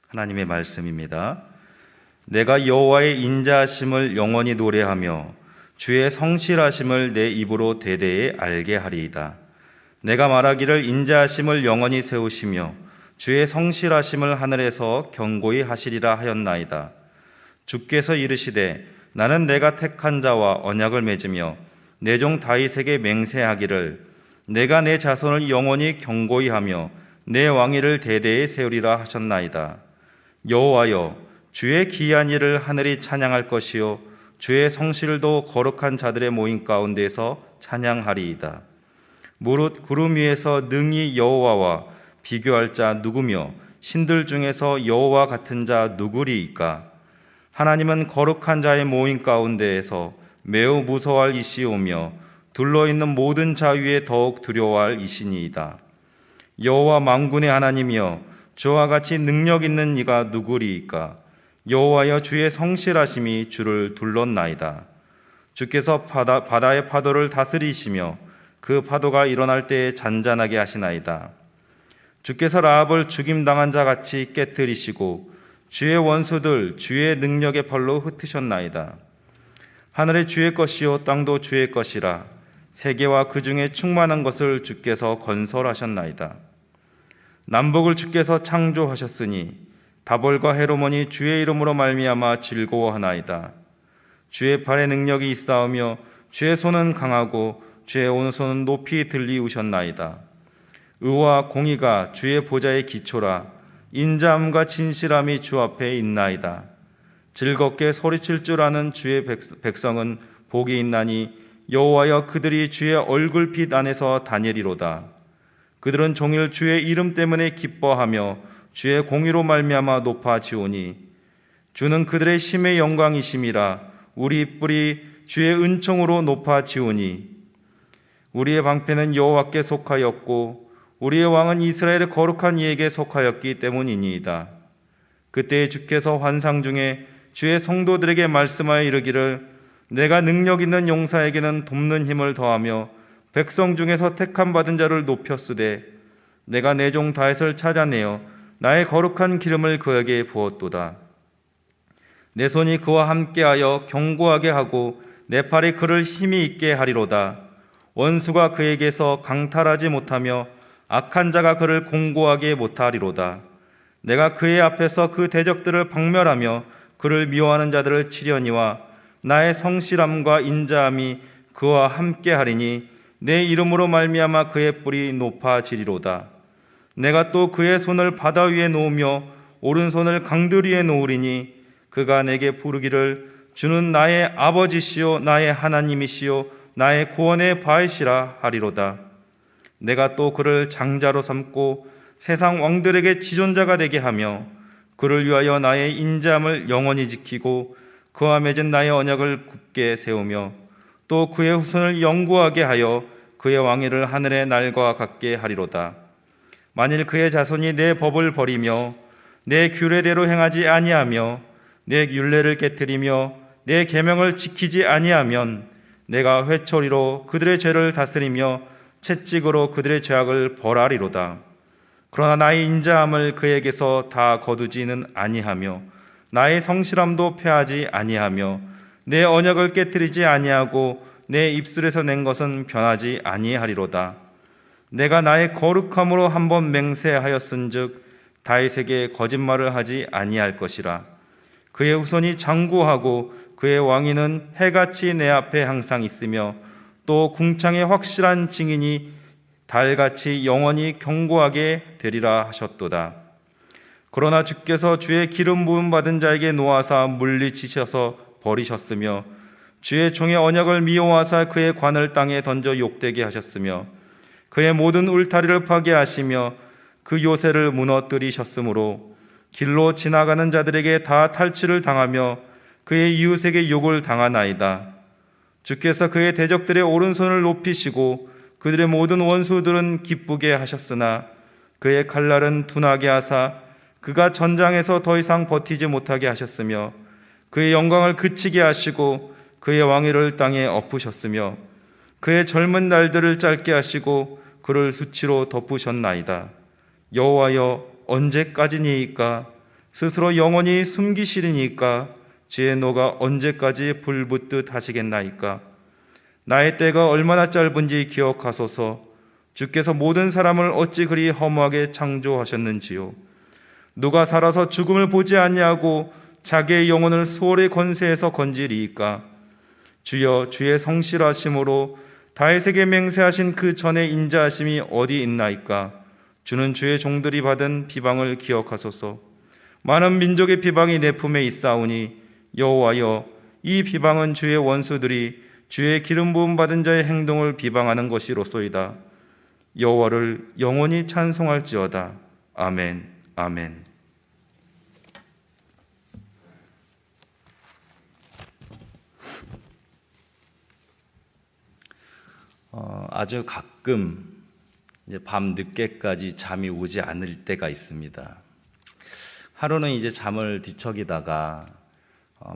하나님의 말씀입니다. 내가 여호와의 인자하심을 영원히 노래하며 주의 성실하심을 내 입으로 대대에 알게 하리이다. 내가 말하기를 인자하심을 영원히 세우시며 주의 성실하심을 하늘에서 경고히 하시리라 하였나이다. 주께서 이르시되 나는 내가 택한 자와 언약을 맺으며 내 종 다윗에게 맹세하기를 내가 내 자손을 영원히 경고히 하며 내 왕위를 대대에 세우리라 하셨나이다. 여호와여, 주의 기이한 일을 하늘이 찬양할 것이요 주의 성실도 거룩한 자들의 모임 가운데서 찬양하리이다. 무릇 구름 위에서 능히 여호와와 비교할 자 누구며 신들 중에서 여호와 같은 자 누구리이까? 하나님은 거룩한 자의 모임 가운데에서 매우 무서워할 이시오며 둘러있는 모든 자 위에 더욱 두려워할 이시니이다. 여호와 만군의 하나님이여, 주와 같이 능력 있는 이가 누구리이까? 여호와여, 주의 성실하심이 주를 둘렀나이다. 주께서 바다의 파도를 다스리시며 그 파도가 일어날 때에 잔잔하게 하시나이다. 주께서 라합을 죽임당한 자 같이 깨뜨리시고 주의 원수들 주의 능력의 팔로 흩으셨나이다. 하늘이 주의 것이요 땅도 주의 것이라. 세계와 그 중에 충만한 것을 주께서 건설하셨나이다. 남북을 주께서 창조하셨으니 다볼과 헤르몬이 주의 이름으로 말미암아 즐거워하나이다. 주의 발에 능력이 있사오며 주의 손은 강하고 주의 오른손은 높이 들리우셨나이다. 의와 공의가 주의 보좌의 기초라. 인자함과 진실함이 주 앞에 있나이다. 즐겁게 소리칠 줄 아는 주의 백성은 복이 있나니 여호와여, 그들이 주의 얼굴빛 안에서 다니리로다. 그들은 종일 주의 이름 때문에 기뻐하며 주의 공의로 말미암아 높아지오니 주는 그들의 힘의 영광이심이라. 우리 뿔이 주의 은총으로 높아지오니 우리의 방패는 여호와께 속하였고 우리의 왕은 이스라엘의 거룩한 이에게 속하였기 때문이니이다. 그때에 주께서 환상 중에 주의 성도들에게 말씀하여 이르기를 내가 능력 있는 용사에게는 돕는 힘을 더하며 백성 중에서 택함 받은 자를 높였으되 내가 내 종 다윗을 찾아내어 나의 거룩한 기름을 그에게 부었도다. 내 손이 그와 함께하여 견고하게 하고 내 팔이 그를 힘이 있게 하리로다. 원수가 그에게서 강탈하지 못하며 악한 자가 그를 공고하게 못하리로다. 내가 그의 앞에서 그 대적들을 박멸하며 그를 미워하는 자들을 치려니와 나의 성실함과 인자함이 그와 함께하리니 내 이름으로 말미암아 그의 뿔이 높아지리로다. 내가 또 그의 손을 바다 위에 놓으며 오른손을 강들 위에 놓으리니 그가 내게 부르기를 주는 나의 아버지시요 나의 하나님이시요 나의 구원의 바위시라 하리로다. 내가 또 그를 장자로 삼고 세상 왕들에게 지존자가 되게 하며 그를 위하여 나의 인자함을 영원히 지키고 그와 맺은 나의 언약을 굳게 세우며 또 그의 후손을 영구하게 하여 그의 왕위를 하늘의 날과 같게 하리로다. 만일 그의 자손이 내 법을 버리며 내 규례대로 행하지 아니하며 내 율례를 깨뜨리며 내 계명을 지키지 아니하면 내가 회초리로 그들의 죄를 다스리며 채찍으로 그들의 죄악을 벌하리로다. 그러나 나의 인자함을 그에게서 다 거두지는 아니하며 나의 성실함도 패하지 아니하며 내 언약을 깨뜨리지 아니하고 내 입술에서 낸 것은 변하지 아니하리로다. 내가 나의 거룩함으로 한번 맹세하였은즉 다윗에게 거짓말을 하지 아니할 것이라. 그의 후손이 장구하고 그의 왕위는 해같이 내 앞에 항상 있으며 또 궁창의 확실한 증인이 달같이 영원히 견고하게 되리라 하셨도다. 그러나 주께서 주의 기름 부음 받은 자에게 놓아사 물리치셔서 버리셨으며 주의 종의 언약을 미워하사 그의 관을 땅에 던져 욕되게 하셨으며 그의 모든 울타리를 파괴하시며 그 요새를 무너뜨리셨으므로 길로 지나가는 자들에게 다 탈취를 당하며 그의 이웃에게 욕을 당하나이다. 주께서 그의 대적들의 오른손을 높이시고 그들의 모든 원수들은 기쁘게 하셨으나 그의 칼날은 둔하게 하사 그가 전장에서 더 이상 버티지 못하게 하셨으며 그의 영광을 그치게 하시고 그의 왕위를 땅에 엎으셨으며 그의 젊은 날들을 짧게 하시고 그를 수치로 덮으셨나이다. 여호와여, 언제까지니이까? 스스로 영원히 숨기시리니까 주의 노가 언제까지 불붙듯 하시겠나이까. 나의 때가 얼마나 짧은지 기억하소서. 주께서 모든 사람을 어찌 그리 허무하게 창조하셨는지요. 누가 살아서 죽음을 보지 아니하고 자기의 영혼을 수월의 권세에서 건지리이까. 주여, 주의 성실하심으로 다윗에게 맹세하신 그 전의 인자하심이 어디 있나이까. 주는 주의 종들이 받은 비방을 기억하소서. 많은 민족의 비방이 내 품에 있사오니 여호와여, 이 비방은 주의 원수들이 주의 기름 부음 받은 자의 행동을 비방하는 것이로소이다. 여호와를 영원히 찬송할지어다. 아멘, 아멘. 아주 가끔 이제 밤 늦게까지 잠이 오지 않을 때가 있습니다. 하루는 이제 잠을 뒤척이다가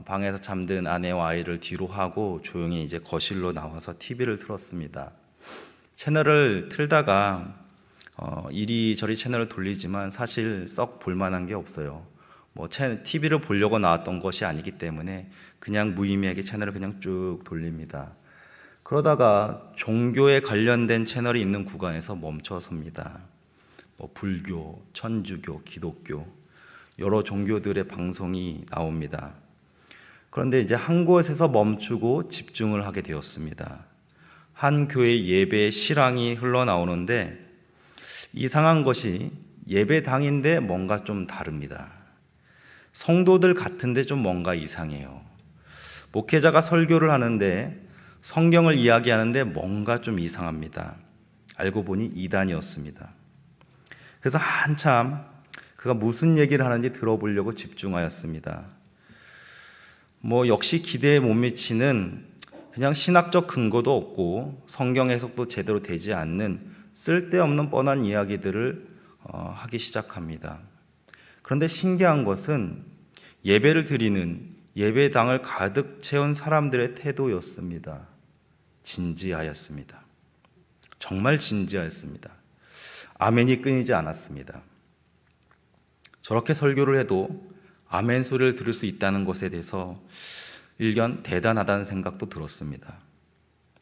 방에서 잠든 아내와 아이를 뒤로 하고 조용히 이제 거실로 나와서 TV를 틀었습니다. 채널을 틀다가 이리저리 채널을 돌리지만 사실 썩 볼만한 게 없어요. TV를 보려고 나왔던 것이 아니기 때문에 그냥 무의미하게 채널을 그냥 쭉 돌립니다. 그러다가 종교에 관련된 채널이 있는 구간에서 멈춰섭니다. 불교, 천주교, 기독교 여러 종교들의 방송이 나옵니다. 그런데 이제 한 곳에서 멈추고 집중을 하게 되었습니다. 한 교회 예배 실황이 흘러나오는데 이상한 것이 예배당인데 뭔가 좀 다릅니다. 성도들 같은데 좀 뭔가 이상해요. 목회자가 설교를 하는데 성경을 이야기하는데 뭔가 좀 이상합니다. 알고 보니 이단이었습니다. 그래서 한참 그가 무슨 얘기를 하는지 들어보려고 집중하였습니다. 역시 기대에 못 미치는 그냥 신학적 근거도 없고 성경 해석도 제대로 되지 않는 쓸데없는 뻔한 이야기들을 하기 시작합니다. 그런데 신기한 것은 예배를 드리는 예배당을 가득 채운 사람들의 태도였습니다. 진지하였습니다. 정말 진지하였습니다. 아멘이 끊이지 않았습니다. 저렇게 설교를 해도 아멘 소리를 들을 수 있다는 것에 대해서 일견 대단하다는 생각도 들었습니다.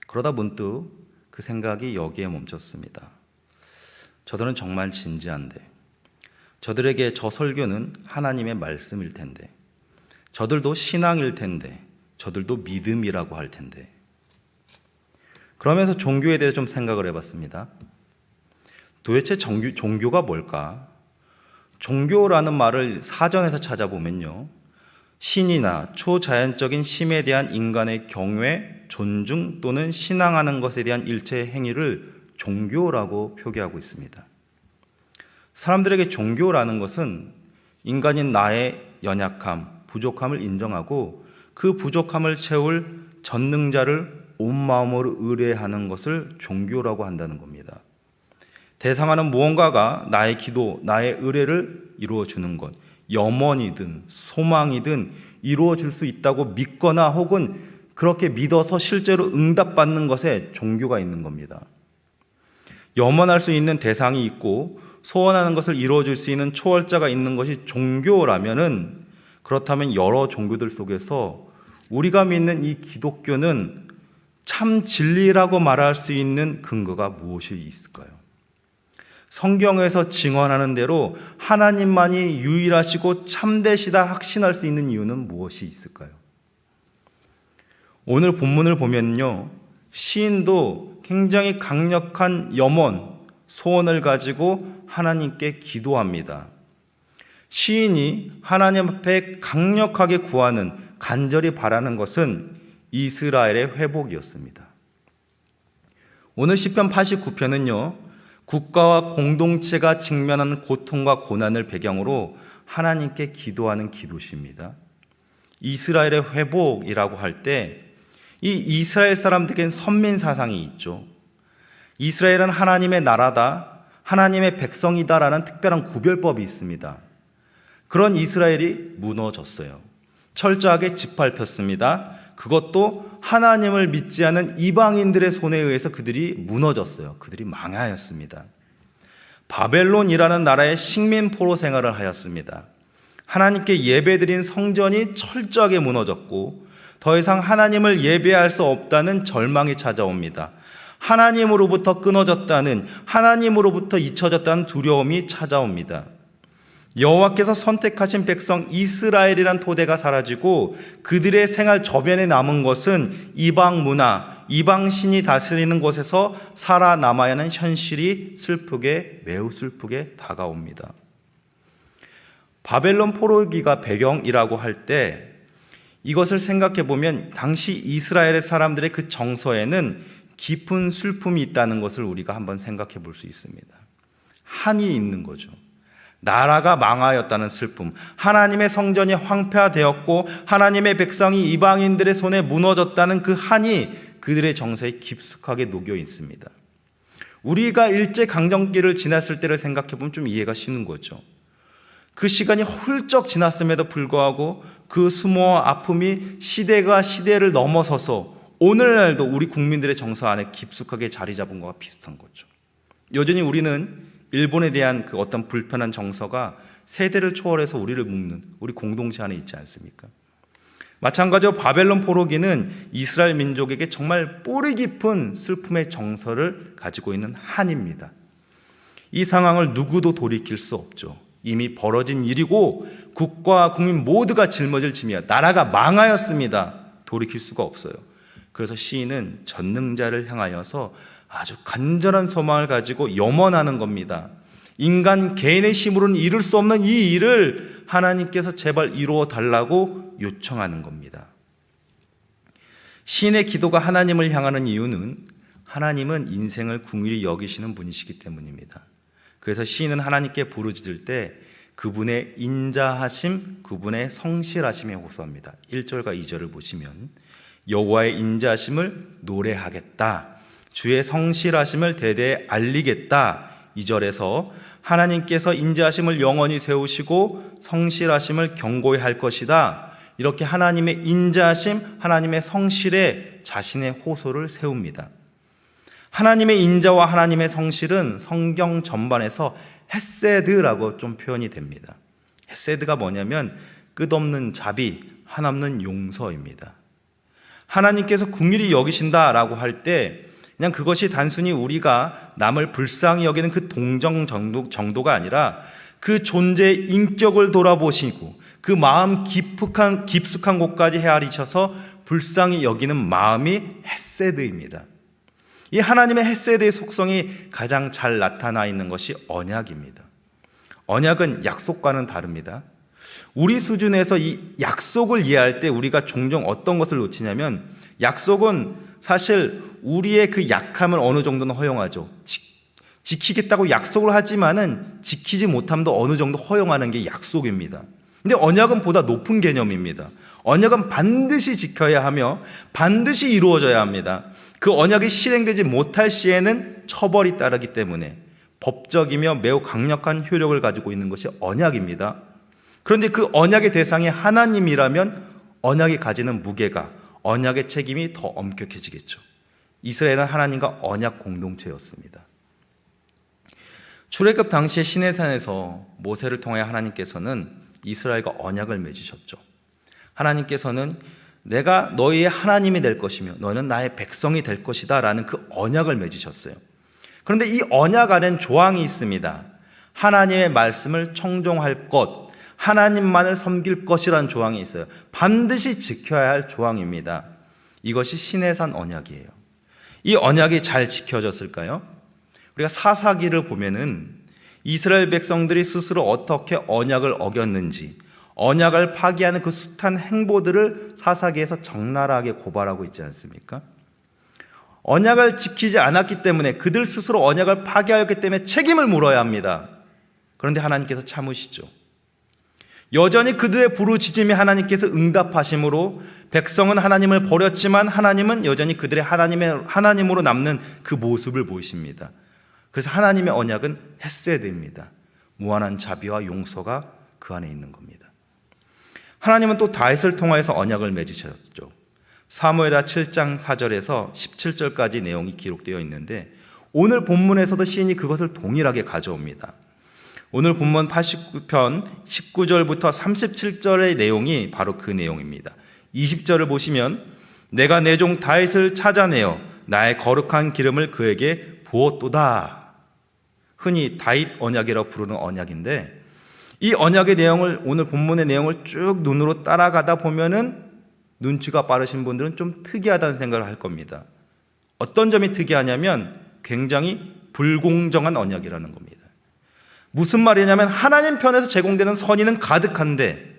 그러다 문득 그 생각이 여기에 멈췄습니다. 저들은 정말 진지한데, 저들에게 저 설교는 하나님의 말씀일 텐데, 저들도 신앙일 텐데, 저들도 믿음이라고 할 텐데. 그러면서 종교에 대해 좀 생각을 해봤습니다. 도대체 종교가 뭘까? 종교라는 말을 사전에서 찾아보면요, 신이나 초자연적인 힘에 대한 인간의 경외, 존중 또는 신앙하는 것에 대한 일체의 행위를 종교라고 표기하고 있습니다. 사람들에게 종교라는 것은 인간인 나의 연약함, 부족함을 인정하고 그 부족함을 채울 전능자를 온 마음으로 의뢰하는 것을 종교라고 한다는 겁니다. 대상하는 무언가가 나의 기도, 나의 의뢰를 이루어주는 것, 염원이든 소망이든 이루어질 수 있다고 믿거나 혹은 그렇게 믿어서 실제로 응답받는 것에 종교가 있는 겁니다. 염원할 수 있는 대상이 있고 소원하는 것을 이루어줄 수 있는 초월자가 있는 것이 종교라면은, 그렇다면 여러 종교들 속에서 우리가 믿는 이 기독교는 참 진리라고 말할 수 있는 근거가 무엇이 있을까요? 성경에서 증언하는 대로 하나님만이 유일하시고 참되시다 확신할 수 있는 이유는 무엇이 있을까요? 오늘 본문을 보면요, 시인도 굉장히 강력한 염원, 소원을 가지고 하나님께 기도합니다. 시인이 하나님 앞에 강력하게 구하는, 간절히 바라는 것은 이스라엘의 회복이었습니다. 오늘 시편 89편은요, 국가와 공동체가 직면하는 고통과 고난을 배경으로 하나님께 기도하는 기도시입니다. 이스라엘의 회복이라고 할 때 이 이스라엘 사람들에겐 선민 사상이 있죠. 이스라엘은 하나님의 나라다, 하나님의 백성이다라는 특별한 구별법이 있습니다. 그런 이스라엘이 무너졌어요. 철저하게 짓밟혔습니다. 그것도 하나님을 믿지 않은 이방인들의 손에 의해서 그들이 무너졌어요. 그들이 망하였습니다. 바벨론이라는 나라의 식민 포로 생활을 하였습니다. 하나님께 예배드린 성전이 철저하게 무너졌고 더 이상 하나님을 예배할 수 없다는 절망이 찾아옵니다. 하나님으로부터 끊어졌다는, 하나님으로부터 잊혀졌다는 두려움이 찾아옵니다. 여호와께서 선택하신 백성 이스라엘이란 토대가 사라지고 그들의 생활 저변에 남은 것은 이방 문화, 이방 신이 다스리는 곳에서 살아남아야 하는 현실이 매우 슬프게 다가옵니다. 바벨론 포로기가 배경이라고 할 때 이것을 생각해 보면 당시 이스라엘의 사람들의 그 정서에는 깊은 슬픔이 있다는 것을 우리가 한번 생각해 볼 수 있습니다. 한이 있는 거죠. 나라가 망하였다는 슬픔, 하나님의 성전이 황폐화되었고 하나님의 백성이 이방인들의 손에 무너졌다는 그 한이 그들의 정서에 깊숙하게 녹여 있습니다. 우리가 일제강점기를 지났을 때를 생각해 보면 좀 이해가 쉬는 거죠. 그 시간이 훌쩍 지났음에도 불구하고 그 수모와 아픔이 시대가 시대를 넘어서서 오늘날도 우리 국민들의 정서 안에 깊숙하게 자리 잡은 것과 비슷한 거죠. 여전히 우리는 일본에 대한 그 어떤 불편한 정서가 세대를 초월해서 우리를 묶는 우리 공동체 안에 있지 않습니까? 마찬가지로 바벨론 포로기는 이스라엘 민족에게 정말 뿌리 깊은 슬픔의 정서를 가지고 있는 한입니다. 이 상황을 누구도 돌이킬 수 없죠. 이미 벌어진 일이고 국가와 국민 모두가 짊어질 짐이야. 나라가 망하였습니다. 돌이킬 수가 없어요. 그래서 시인은 전능자를 향하여서 아주 간절한 소망을 가지고 염원하는 겁니다. 인간 개인의 힘으로는 이룰 수 없는 이 일을 하나님께서 제발 이루어 달라고 요청하는 겁니다. 시인의 기도가 하나님을 향하는 이유는 하나님은 인생을 긍휼히 여기시는 분이시기 때문입니다. 그래서 시인은 하나님께 부르짖을 때 그분의 인자하심, 그분의 성실하심에 호소합니다. 1절과 2절을 보시면 여호와의 인자하심을 노래하겠다, 주의 성실하심을 대대에 알리겠다. 2절에서 하나님께서 인자하심을 영원히 세우시고 성실하심을 경고히 할 것이다. 이렇게 하나님의 인자하심, 하나님의 성실에 자신의 호소를 세웁니다. 하나님의 인자와 하나님의 성실은 성경 전반에서 헤세드라고 좀 표현이 됩니다. 헤세드가 뭐냐면 끝없는 자비, 한없는 용서입니다. 하나님께서 긍휼히 여기신다라고 할 때 그냥 그것이 단순히 우리가 남을 불쌍히 여기는 그 동정 정도가 아니라 그 존재의 인격을 돌아보시고 그 마음 깊숙한 곳까지 헤아리셔서 불쌍히 여기는 마음이 헤세드입니다. 이 하나님의 헤세드의 속성이 가장 잘 나타나 있는 것이 언약입니다. 언약은 약속과는 다릅니다. 우리 수준에서 이 약속을 이해할 때 우리가 종종 어떤 것을 놓치냐면 약속은 사실 우리의 그 약함을 어느 정도는 허용하죠. 지키겠다고 약속을 하지만은 지키지 못함도 어느 정도 허용하는 게 약속입니다. 근데 언약은 보다 높은 개념입니다. 언약은 반드시 지켜야 하며 반드시 이루어져야 합니다. 그 언약이 실행되지 못할 시에는 처벌이 따르기 때문에 법적이며 매우 강력한 효력을 가지고 있는 것이 언약입니다. 그런데 그 언약의 대상이 하나님이라면 언약이 가지는 무게가, 언약의 책임이 더 엄격해지겠죠. 이스라엘은 하나님과 언약 공동체였습니다. 출애굽 당시에 시내산에서 모세를 통해 하나님께서는 이스라엘과 언약을 맺으셨죠. 하나님께서는 내가 너희의 하나님이 될 것이며 너는 나의 백성이 될 것이다 라는 그 언약을 맺으셨어요. 그런데 이 언약 안엔 조항이 있습니다. 하나님의 말씀을 청종할 것, 하나님만을 섬길 것이라는 조항이 있어요. 반드시 지켜야 할 조항입니다. 이것이 시내산 언약이에요. 이 언약이 잘 지켜졌을까요? 우리가 사사기를 보면은 이스라엘 백성들이 스스로 어떻게 언약을 어겼는지, 언약을 파기하는 그 숱한 행보들을 사사기에서 적나라하게 고발하고 있지 않습니까? 언약을 지키지 않았기 때문에, 그들 스스로 언약을 파기하였기 때문에 책임을 물어야 합니다. 그런데 하나님께서 참으시죠. 여전히 그들의 부르짖음에 하나님께서 응답하심으로 백성은 하나님을 버렸지만 하나님은 여전히 그들의 하나님으로 남는 그 모습을 보이십니다. 그래서 하나님의 언약은 헤세드입니다. 무한한 자비와 용서가 그 안에 있는 겁니다. 하나님은 또 다윗을 통하여서 언약을 맺으셨죠. 사무엘하 7장 4절에서 17절까지 내용이 기록되어 있는데 오늘 본문에서도 시인이 그것을 동일하게 가져옵니다. 오늘 본문 89편 19절부터 37절의 내용이 바로 그 내용입니다. 20절을 보시면 내가 내 종 다윗을 찾아내어 나의 거룩한 기름을 그에게 부었도다. 흔히 다윗 언약이라고 부르는 언약인데, 이 언약의 내용을, 오늘 본문의 내용을 쭉 눈으로 따라가다 보면은 눈치가 빠르신 분들은 좀 특이하다는 생각을 할 겁니다. 어떤 점이 특이하냐면 굉장히 불공정한 언약이라는 겁니다. 무슨 말이냐면 하나님 편에서 제공되는 선의는 가득한데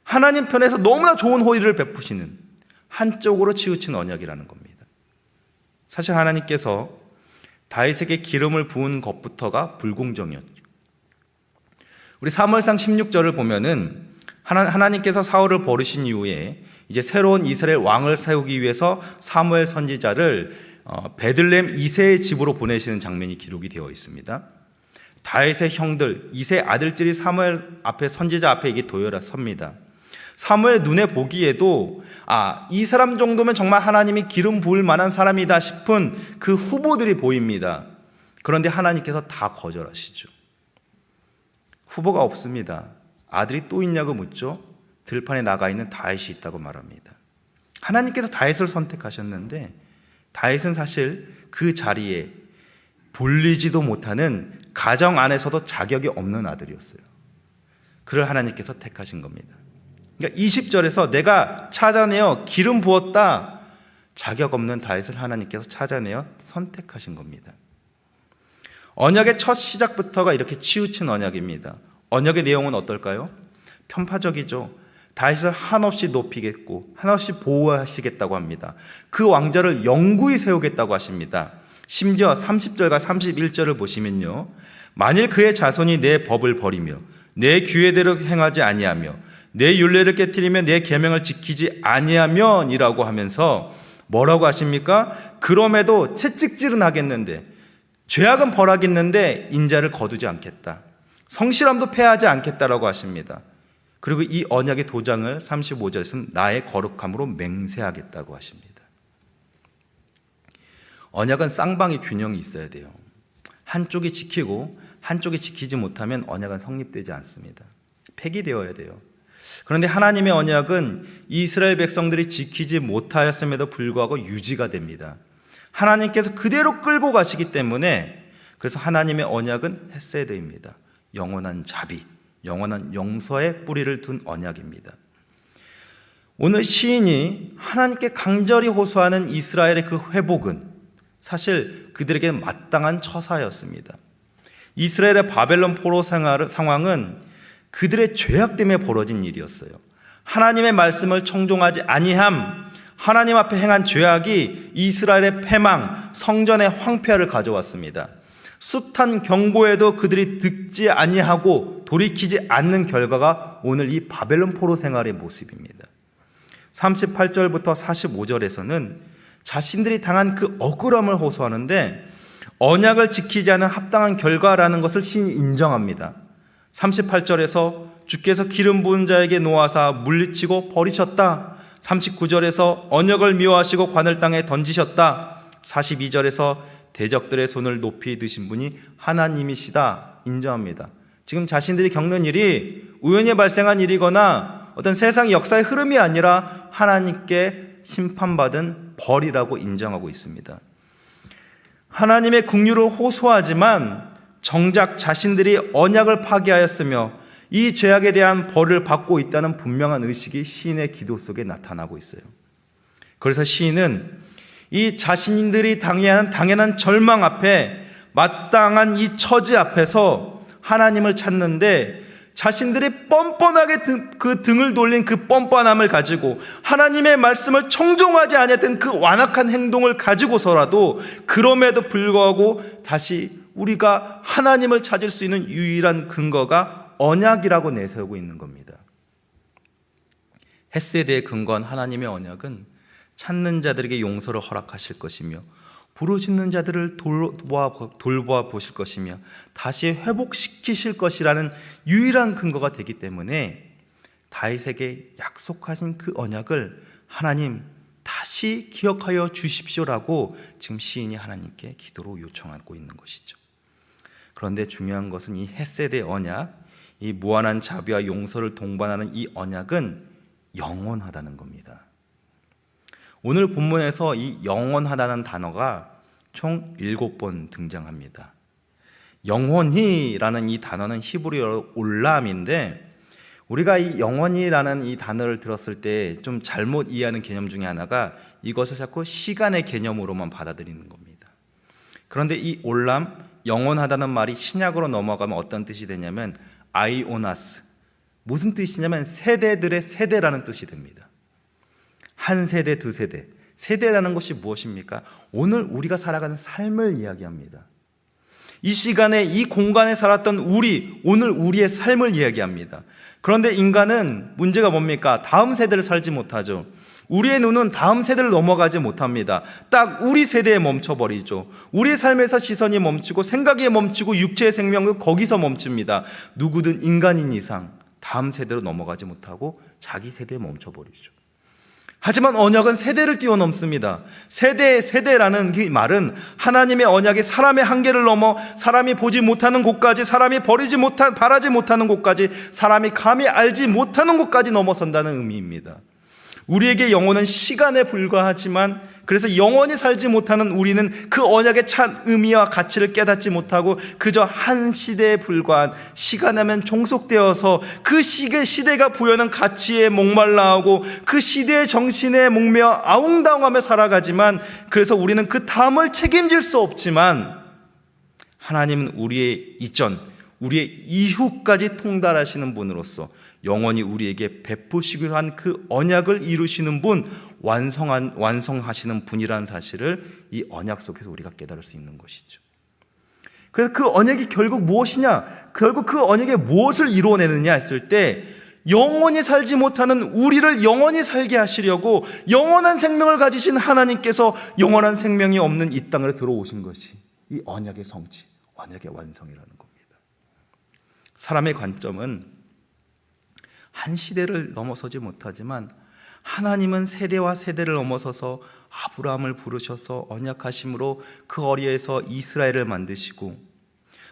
하나님 편에서 너무나 좋은 호의를 베푸시는 한쪽으로 치우친 언약이라는 겁니다. 사실 하나님께서 다윗에게 기름을 부은 것부터가 불공정이었죠. 우리 사무엘상 16절을 보면은 하나님께서 사울을 버리신 이후에 이제 새로운 이스라엘 왕을 세우기 위해서 사무엘 선지자를 베들레헴 이새의 집으로 보내시는 장면이 기록이 되어 있습니다. 다윗의 형들 이새 아들들이 사무엘 앞에, 선지자 앞에 이게 도열해 섭니다. 사무엘 눈에 보기에도 이 사람 정도면 정말 하나님이 기름 부을 만한 사람이다 싶은 그 후보들이 보입니다. 그런데 하나님께서 다 거절하시죠. 후보가 없습니다. 아들이 또 있냐고 묻죠. 들판에 나가 있는 다윗이 있다고 말합니다. 하나님께서 다윗을 선택하셨는데 다윗은 사실 그 자리에 볼리지도 못하는 가정 안에서도 자격이 없는 아들이었어요. 그를 하나님께서 택하신 겁니다. 그러니까 20절에서 내가 찾아내어 기름 부었다. 자격 없는 다윗을 하나님께서 찾아내어 선택하신 겁니다. 언약의 첫 시작부터가 이렇게 치우친 언약입니다. 언약의 내용은 어떨까요? 편파적이죠. 다윗을 한없이 높이겠고 한없이 보호하시겠다고 합니다. 그 왕자를 영구히 세우겠다고 하십니다. 심지어 30절과 31절을 보시면요, 만일 그의 자손이 내 법을 버리며 내 규례대로 행하지 아니하며 내 율례를 깨뜨리며 내 계명을 지키지 아니하면 이라고 하면서 뭐라고 하십니까? 그럼에도 채찍질은 하겠는데 죄악은 벌하겠는데 인자를 거두지 않겠다. 성실함도 패하지 않겠다라고 하십니다. 그리고 이 언약의 도장을 35절에서는 나의 거룩함으로 맹세하겠다고 하십니다. 언약은 쌍방의 균형이 있어야 돼요. 한쪽이 지키고 한쪽이 지키지 못하면 언약은 성립되지 않습니다. 폐기되어야 돼요. 그런데 하나님의 언약은 이스라엘 백성들이 지키지 못하였음에도 불구하고 유지가 됩니다. 하나님께서 그대로 끌고 가시기 때문에, 그래서 하나님의 언약은 헤세드입니다. 영원한 자비, 영원한 용서의 뿌리를 둔 언약입니다. 오늘 시인이 하나님께 강절히 호소하는 이스라엘의 그 회복은 사실 그들에게 마땅한 처사였습니다. 이스라엘의 바벨론 포로 상황은 그들의 죄악 때문에 벌어진 일이었어요. 하나님의 말씀을 청종하지 아니함, 하나님 앞에 행한 죄악이 이스라엘의 패망, 성전의 황폐화를 가져왔습니다. 숱한 경고에도 그들이 듣지 아니하고 돌이키지 않는 결과가 오늘 이 바벨론 포로 생활의 모습입니다. 38절부터 45절에서는 자신들이 당한 그 억울함을 호소하는데 언약을 지키지 않은 합당한 결과라는 것을 시인이 인정합니다. 38절에서 주께서 기름 부은 자에게 놓아사 물리치고 버리셨다. 39절에서 언약을 미워하시고 관을 땅에 던지셨다. 42절에서 대적들의 손을 높이 드신 분이 하나님이시다. 인정합니다. 지금 자신들이 겪는 일이 우연히 발생한 일이거나 어떤 세상 역사의 흐름이 아니라 하나님께 심판받은 벌이라고 인정하고 있습니다. 하나님의 긍휼을 호소하지만 정작 자신들이 언약을 파기하였으며 이 죄악에 대한 벌을 받고 있다는 분명한 의식이 시인의 기도 속에 나타나고 있어요. 그래서 시인은 이 자신들이 당해야 하는 당연한 절망 앞에, 마땅한 이 처지 앞에서 하나님을 찾는데 자신들이 뻔뻔하게 그 등을 돌린 그 뻔뻔함을 가지고 하나님의 말씀을 청종하지 아니했던 그 완악한 행동을 가지고서라도 그럼에도 불구하고 다시 우리가 하나님을 찾을 수 있는 유일한 근거가 언약이라고 내세우고 있는 겁니다. 헤세드에 근거한 하나님의 언약은 찾는 자들에게 용서를 허락하실 것이며 부르짖는 자들을 돌보아 보실 것이며 다시 회복시키실 것이라는 유일한 근거가 되기 때문에 다윗에게 약속하신 그 언약을 하나님 다시 기억하여 주십시오라고 지금 시인이 하나님께 기도로 요청하고 있는 것이죠. 그런데 중요한 것은 이 헤세드의 언약, 이 무한한 자비와 용서를 동반하는 이 언약은 영원하다는 겁니다. 오늘 본문에서 이 영원하다는 단어가 총 7번 등장합니다. 영원히라는 이 단어는 히브리어로 올람인데, 우리가 이 영원히라는 이 단어를 들었을 때 좀 잘못 이해하는 개념 중에 하나가 이것을 자꾸 시간의 개념으로만 받아들이는 겁니다. 그런데 이 올람, 영원하다는 말이 신약으로 넘어가면 어떤 뜻이 되냐면 아이오나스, 무슨 뜻이냐면 세대들의 세대라는 뜻이 됩니다. 한 세대, 두 세대. 세대라는 것이 무엇입니까? 오늘 우리가 살아가는 삶을 이야기합니다. 이 시간에 이 공간에 살았던 오늘 우리의 삶을 이야기합니다. 그런데 인간은 문제가 뭡니까? 다음 세대를 살지 못하죠. 우리의 눈은 다음 세대를 넘어가지 못합니다. 딱 우리 세대에 멈춰버리죠. 우리의 삶에서 시선이 멈추고 생각이 멈추고 육체의 생명은 거기서 멈춥니다. 누구든 인간인 이상 다음 세대로 넘어가지 못하고 자기 세대에 멈춰버리죠. 하지만 언약은 세대를 뛰어넘습니다. 세대라는 그 말은 하나님의 언약이 사람의 한계를 넘어 사람이 보지 못하는 곳까지, 사람이 바라지 못하는 곳까지, 사람이 감히 알지 못하는 곳까지 넘어선다는 의미입니다. 우리에게 영혼은 시간에 불과하지만, 그래서 영원히 살지 못하는 우리는 그 언약의 참 의미와 가치를 깨닫지 못하고 그저 한 시대에 불과한, 시간하면 종속되어서 그 시대가 부여하는 가치에 목말라하고 그 시대의 정신에 목매어 아웅다웅하며 살아가지만, 그래서 우리는 그 다음을 책임질 수 없지만 하나님은 우리의 이전, 우리의 이후까지 통달하시는 분으로서 영원히 우리에게 베푸시기로 한 그 언약을 이루시는 분, 완성하시는 분이라는 사실을 이 언약 속에서 우리가 깨달을 수 있는 것이죠. 그래서 그 언약이 결국 무엇이냐? 결국 그 언약이 무엇을 이루어내느냐 했을 때, 영원히 살지 못하는 우리를 영원히 살게 하시려고 영원한 생명을 가지신 하나님께서 영원한 생명이 없는 이 땅으로 들어오신 것이 이 언약의 성취, 언약의 완성이라는 겁니다. 사람의 관점은 한 시대를 넘어서지 못하지만 하나님은 세대와 세대를 넘어서서 아브라함을 부르셔서 언약하심으로 그 어리에서 이스라엘을 만드시고,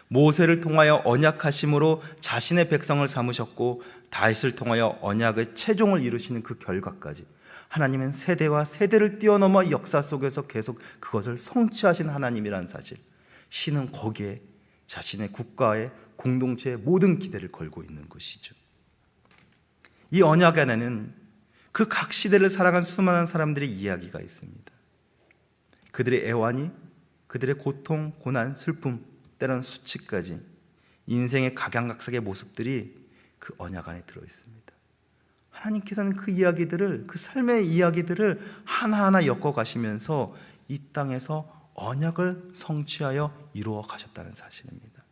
모세를 통하여 언약하심으로 자신의 백성을 삼으셨고, 다윗을 통하여 언약의 최종을 이루시는 그 결과까지 하나님은 세대와 세대를 뛰어넘어 역사 속에서 계속 그것을 성취하신 하나님이라는 사실, 신은 거기에 자신의 국가의 공동체의 모든 기대를 걸고 있는 것이죠. 이 언약 안에는 그 각 시대를 살아간 수많은 사람들의 이야기가 있습니다. 그들의 애환이, 그들의 고통, 고난, 슬픔, 때로는 수치까지 인생의 각양각색의 모습들이 그 언약 안에 들어있습니다. 하나님께서는 그 이야기들을, 그 삶의 이야기들을 하나하나 엮어가시면서 이 땅에서 언약을 성취하여 이루어 가셨다는 사실입니다.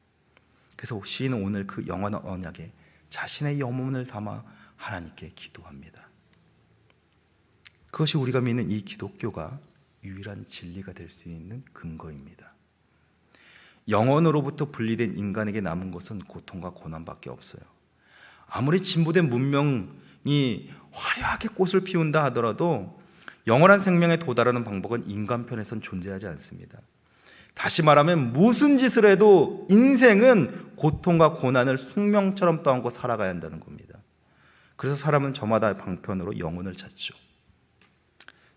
그래서 시인은 오늘 그 영원한 언약에 자신의 영혼을 담아 하나님께 기도합니다. 그것이 우리가 믿는 이 기독교가 유일한 진리가 될 수 있는 근거입니다. 영혼으로부터 분리된 인간에게 남은 것은 고통과 고난밖에 없어요. 아무리 진보된 문명이 화려하게 꽃을 피운다 하더라도 영원한 생명에 도달하는 방법은 인간 편에선 존재하지 않습니다. 다시 말하면 무슨 짓을 해도 인생은 고통과 고난을 숙명처럼 떠안고 살아가야 한다는 겁니다. 그래서 사람은 저마다 방편으로 영혼을 찾죠.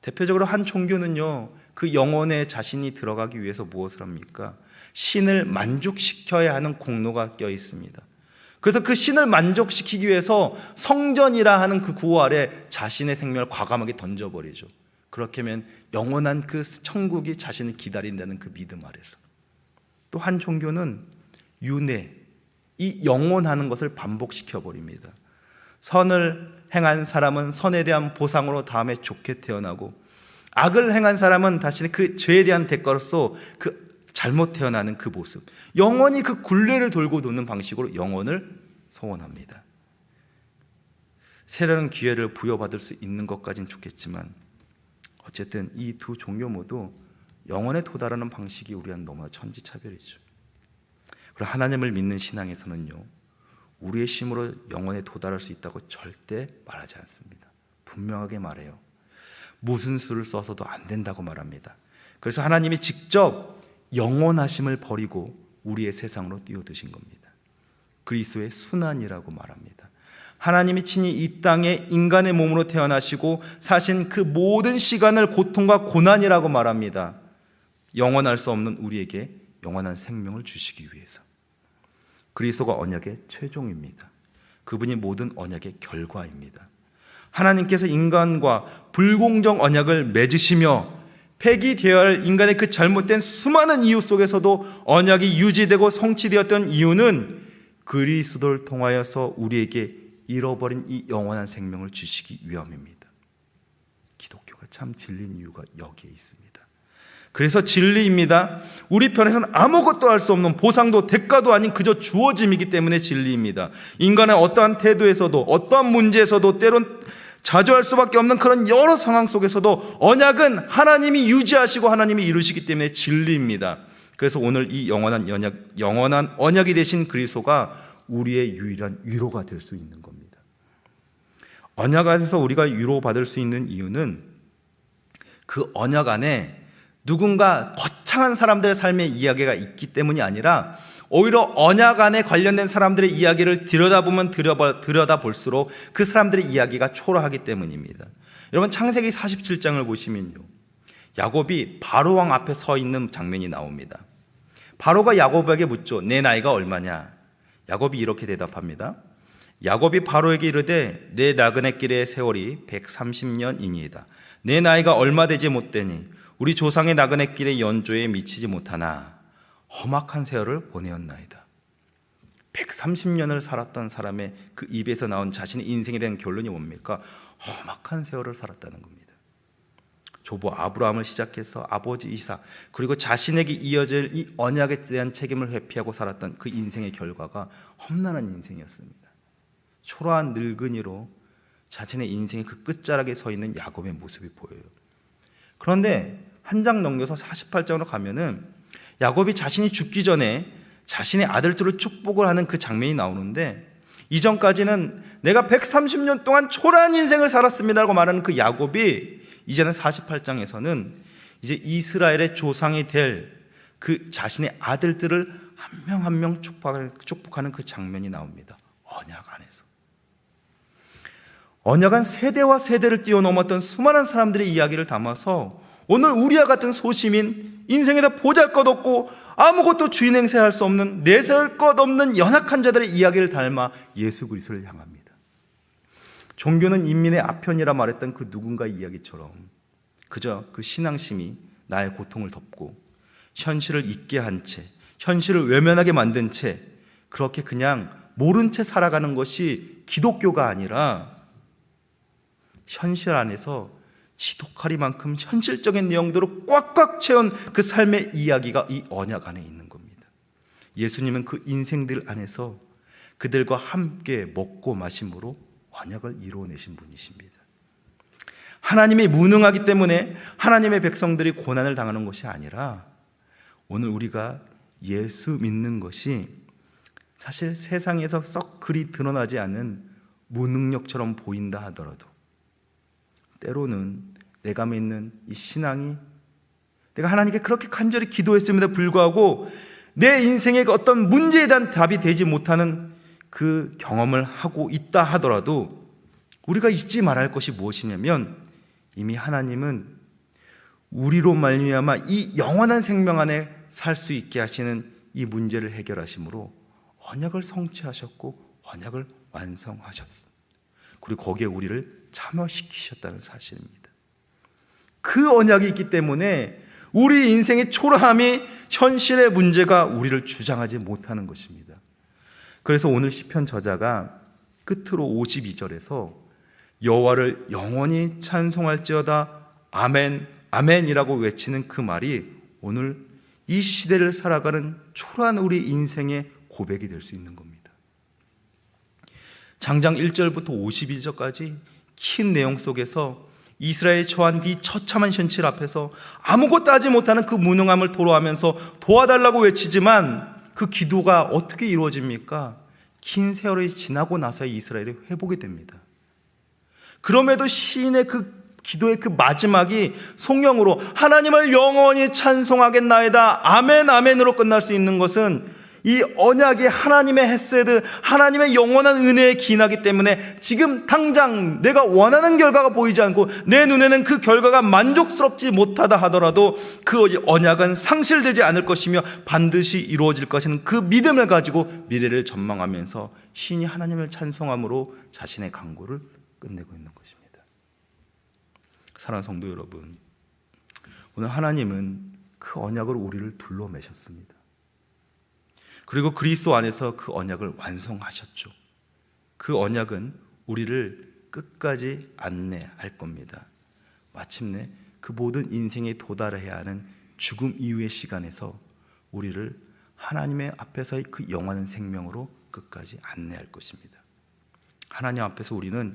대표적으로 한 종교는요, 그 영혼에 자신이 들어가기 위해서 무엇을 합니까? 신을 만족시켜야 하는 공로가 껴 있습니다. 그래서 그 신을 만족시키기 위해서 성전이라 하는 그 구호 아래 자신의 생명을 과감하게 던져버리죠. 그렇게 하면 영원한 그 천국이 자신을 기다린다는 그 믿음 아래서. 또 한 종교는 윤회, 이 영원하는 것을 반복시켜버립니다. 선을 행한 사람은 선에 대한 보상으로 다음에 좋게 태어나고, 악을 행한 사람은 다시 그 죄에 대한 대가로서 그 잘못 태어나는 그 모습, 영원히 그 굴레를 돌고 도는 방식으로 영혼을 소원합니다. 새로운 기회를 부여받을 수 있는 것까지는 좋겠지만, 어쨌든 이 두 종교 모두 영혼에 도달하는 방식이 우리와는 너무나 천지차별이죠. 그리고 하나님을 믿는 신앙에서는요, 우리의 힘으로 영혼에 도달할 수 있다고 절대 말하지 않습니다. 분명하게 말해요. 무슨 수를 써서도 안 된다고 말합니다. 그래서 하나님이 직접 영원하심을 버리고 우리의 세상으로 뛰어드신 겁니다. 그리스도의 순환이라고 말합니다. 하나님이 친히 이 땅에 인간의 몸으로 태어나시고 사신 그 모든 시간을 고통과 고난이라고 말합니다. 영원할 수 없는 우리에게 영원한 생명을 주시기 위해서. 그리스도가 언약의 최종입니다. 그분이 모든 언약의 결과입니다. 하나님께서 인간과 불공정 언약을 맺으시며 폐기되어야 할 인간의 그 잘못된 수많은 이유 속에서도 언약이 유지되고 성취되었던 이유는 그리스도를 통하여서 우리에게 잃어버린 이 영원한 생명을 주시기 위함입니다. 기독교가 참 진리인 이유가 여기에 있습니다. 그래서 진리입니다. 우리 편에서는 아무것도 할 수 없는 보상도 대가도 아닌 그저 주어짐이기 때문에 진리입니다. 인간의 어떠한 태도에서도 어떠한 문제에서도 때론 자주할 수밖에 없는 그런 여러 상황 속에서도 언약은 하나님이 유지하시고 하나님이 이루시기 때문에 진리입니다. 그래서 오늘 이 영원한 언약이 되신 그리스도가 우리의 유일한 위로가 될 수 있는 겁니다. 언약 안에서 우리가 위로받을 수 있는 이유는 그 언약 안에 누군가 거창한 사람들의 삶의 이야기가 있기 때문이 아니라 오히려 언약 안에 관련된 사람들의 이야기를 들여다볼수록 그 사람들의 이야기가 초라하기 때문입니다. 여러분 창세기 47장을 보시면요, 야곱이 바로 왕 앞에 서 있는 장면이 나옵니다. 바로가 야곱에게 묻죠. 내 나이가 얼마냐? 야곱이 이렇게 대답합니다. 야곱이 바로에게 이르되 내 나그네 길의 세월이 130년이니이다. 내 나이가 얼마 되지 못되니 우리 조상의 나그네 길의 연조에 미치지 못하나 험악한 세월을 보내었나이다. 130년을 살았던 사람의 그 입에서 나온 자신의 인생에 대한 결론이 뭡니까? 험악한 세월을 살았다는 겁니다. 조부 아브라함을 시작해서 아버지 이삭, 그리고 자신에게 이어질 이 언약에 대한 책임을 회피하고 살았던 그 인생의 결과가 험난한 인생이었습니다. 초라한 늙은이로 자신의 인생의 그 끝자락에 서 있는 야곱의 모습이 보여요. 그런데 한 장 넘겨서 48장으로 가면은 야곱이 자신이 죽기 전에 자신의 아들들을 축복을 하는 그 장면이 나오는데, 이전까지는 내가 130년 동안 초라한 인생을 살았습니다라고 말하는 그 야곱이 이제는 48장에서는 이제 이스라엘의 조상이 될 그 자신의 아들들을 한 명 한 명 축복하는 그 장면이 나옵니다. 언약 안에서. 언약은 세대와 세대를 뛰어넘었던 수많은 사람들의 이야기를 담아서 오늘 우리와 같은 소시민, 인생에다 보잘것없고 아무것도 주인 행세할 수 없는 내세울 것 없는 연약한 자들의 이야기를 닮아 예수 그리스도를 향합니다. 종교는 인민의 아편이라 말했던 그 누군가의 이야기처럼 그저 그 신앙심이 나의 고통을 덮고 현실을 잊게 한 채, 현실을 외면하게 만든 채 그렇게 그냥 모른 채 살아가는 것이 기독교가 아니라 현실 안에서 지독하리만큼 현실적인 내용들을 꽉꽉 채운 그 삶의 이야기가 이 언약 안에 있는 겁니다. 예수님은 그 인생들 안에서 그들과 함께 먹고 마심으로 언약을 이루어내신 분이십니다. 하나님이 무능하기 때문에 하나님의 백성들이 고난을 당하는 것이 아니라 오늘 우리가 예수 믿는 것이 사실 세상에서 썩 그리 드러나지 않는 무능력처럼 보인다 하더라도 때로는 내가 믿는 이 신앙이 내가 하나님께 그렇게 간절히 기도했음에도 불구하고 내 인생의 어떤 문제에 대한 답이 되지 못하는 그 경험을 하고 있다 하더라도 우리가 잊지 말아야 할 것이 무엇이냐면 이미 하나님은 우리로 말미암아 이 영원한 생명 안에 살 수 있게 하시는 이 문제를 해결하심으로 언약을 성취하셨고 언약을 완성하셨습니다. 그리고 거기에 우리를 참여시키셨다는 사실입니다. 그 언약이 있기 때문에 우리 인생의 초라함이 현실의 문제가 우리를 주장하지 못하는 것입니다. 그래서 오늘 시편 저자가 끝으로 52절에서 여호와를 영원히 찬송할지어다 아멘 아멘이라고 외치는 그 말이 오늘 이 시대를 살아가는 초라한 우리 인생의 고백이 될 수 있는 겁니다. 장장 1절부터 51절까지 긴 내용 속에서 이스라엘이 처한 이 처참한 현실 앞에서 아무것도 하지 못하는 그 무능함을 토로하면서 도와달라고 외치지만 그 기도가 어떻게 이루어집니까? 긴 세월이 지나고 나서 이스라엘이 회복이 됩니다. 그럼에도 시인의 그 기도의 그 마지막이 송영으로 하나님을 영원히 찬송하겠나이다 아멘 아멘으로 끝날 수 있는 것은 이 언약이 하나님의 헤세드, 하나님의 영원한 은혜에 기인하기 때문에 지금 당장 내가 원하는 결과가 보이지 않고 내 눈에는 그 결과가 만족스럽지 못하다 하더라도 그 언약은 상실되지 않을 것이며 반드시 이루어질 것인 그 믿음을 가지고 미래를 전망하면서 신이 하나님을 찬송함으로 자신의 간구를 끝내고 있는 것입니다. 사랑하는 성도 여러분, 오늘 하나님은 그 언약으로 우리를 둘러매셨습니다. 그리고 그리스도 안에서 그 언약을 완성하셨죠. 그 언약은 우리를 끝까지 안내할 겁니다. 마침내 그 모든 인생에 도달해야 하는 죽음 이후의 시간에서 우리를 하나님의 앞에서의 그 영원한 생명으로 끝까지 안내할 것입니다. 하나님 앞에서 우리는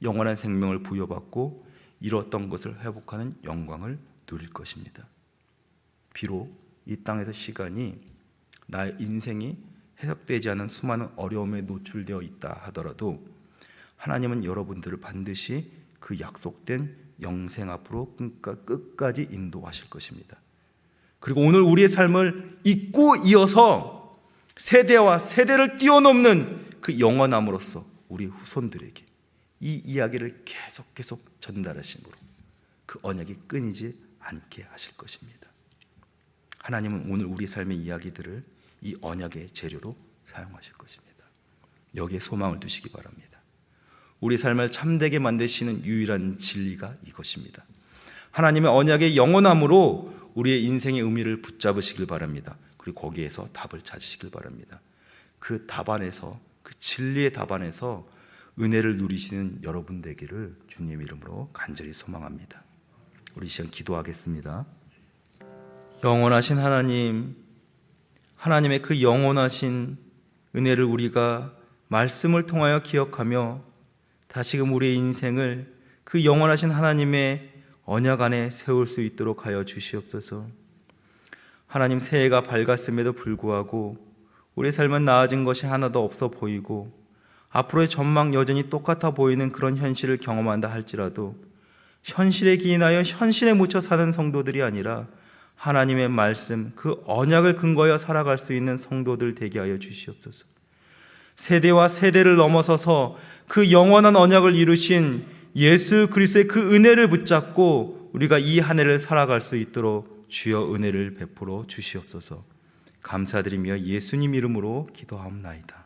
영원한 생명을 부여받고 잃었던 것을 회복하는 영광을 누릴 것입니다. 비록 이 땅에서 시간이 나의 인생이 해석되지 않은 수많은 어려움에 노출되어 있다 하더라도 하나님은 여러분들을 반드시 그 약속된 영생 앞으로 끝까지 인도하실 것입니다. 그리고 오늘 우리의 삶을 잇고 이어서 세대와 세대를 뛰어넘는 그 영원함으로써 우리 후손들에게 이 이야기를 계속 전달하심으로 그 언약이 끊이지 않게 하실 것입니다. 하나님은 오늘 우리 삶의 이야기들을 이 언약의 재료로 사용하실 것입니다. 여기에 소망을 두시기 바랍니다. 우리 삶을 참되게 만드시는 유일한 진리가 이것입니다. 하나님의 언약의 영원함으로 우리의 인생의 의미를 붙잡으시길 바랍니다. 그리고 거기에서 답을 찾으시길 바랍니다. 그 답 안에서, 그 진리의 답 안에서 은혜를 누리시는 여러분 되기를 주님 이름으로 간절히 소망합니다. 우리 시간 기도하겠습니다. 영원하신 하나님, 하나님의 그 영원하신 은혜를 우리가 말씀을 통하여 기억하며 다시금 우리의 인생을 그 영원하신 하나님의 언약 안에 세울 수 있도록 하여 주시옵소서. 하나님, 새해가 밝았음에도 불구하고 우리의 삶은 나아진 것이 하나도 없어 보이고 앞으로의 전망 여전히 똑같아 보이는 그런 현실을 경험한다 할지라도 현실에 기인하여 현실에 묻혀 사는 성도들이 아니라 하나님의 말씀, 그 언약을 근거하여 살아갈 수 있는 성도들 되게 하여 주시옵소서. 세대와 세대를 넘어서서 그 영원한 언약을 이루신 예수 그리스도의 그 은혜를 붙잡고 우리가 이 한 해를 살아갈 수 있도록 주여 은혜를 베풀어 주시옵소서. 감사드리며 예수님 이름으로 기도하옵나이다.